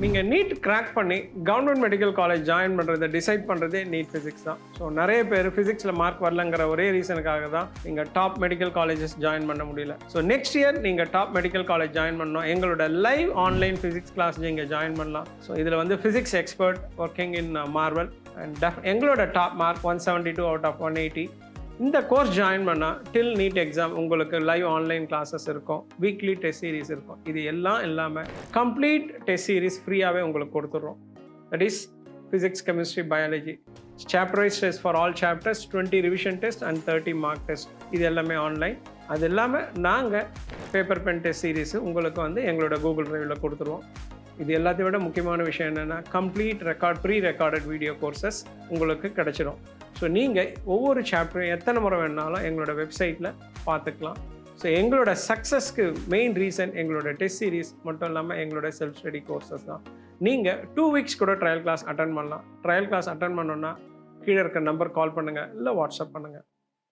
நீங்கள் NEET crack பண்ணி government medical college join பண்ணுறதை டிசைட் பண்ணுறதே நீட் ஃபிசிக்ஸ் தான். ஸோ நிறைய பேர் ஃபிசிக்ஸில் மார்க் வரலங்கிற ஒரே ரீசனுக்காக தான் நீங்கள் டாப் மெடிக்கல் காலேஜஸ் ஜாயின் பண்ண முடியல. ஸோ நெக்ஸ்ட் இயர் நீங்கள் டாப் மெடிக்கல் காலேஜ் ஜாயின் பண்ணணும், எங்களோட லைவ் ஆன்லைன் ஃபிசிக்ஸ் கிளாஸ் நீங்கள் ஜாயின் பண்ணலாம். ஸோ இதில் வந்து physics expert working in Marvel and எங்களோட டாப் மார்க் 172 அவுட் ஆஃப் 180. இந்த கோர்ஸ் ஜாயின் பண்ணால் டில் நீட் எக்ஸாம் உங்களுக்கு லைவ் ஆன்லைன் கிளாஸஸ் இருக்கும், வீக்லி டெஸ்ட் சீரிஸ் இருக்கும். இது எல்லாம் இல்லாமல் கம்ப்ளீட் டெஸ்ட் சீரிஸ் ஃப்ரீயாகவே உங்களுக்கு கொடுத்துட்றோம். That is physics, chemistry, biology, chapter wise test for all chapters, 20 revision test and 30 mark test. இது எல்லாமே ஆன்லைன். அது இல்லாமல் நாங்கள் பேப்பர் பென் டெஸ்ட் சீரிஸ் உங்களுக்கு வந்து எங்களோட கூகுள் ட்ரைவில் கொடுத்துருவோம். இது எல்லாத்தையும் விட முக்கியமான விஷயம் என்னென்னா complete pre recorded video courses உங்களுக்கு கிடச்சிடும். ஸோ நீங்கள் ஒவ்வொரு சாப்டரும் எத்தனை முறை வேணாலும் எங்களோட வெப்சைட்டில் பார்த்துக்கலாம். ஸோ எங்களோட சக்ஸஸ்க்கு மெயின் ரீசன் எங்களோட டெஸ்ட் சீரிஸ் மட்டும் இல்லாமல் எங்களோட செல்ஃப் ஸ்டடி கோர்சஸ் தான். நீங்கள் 2 வீக்ஸ் கூட ட்ரையல் கிளாஸ் அட்டன் பண்ணலாம். ட்ரையல் கிளாஸ் அட்டன் பண்ணோன்னா கீழே இருக்க நம்பர் கால் பண்ணுங்கள், இல்லை வாட்ஸ்அப் பண்ணுங்கள்.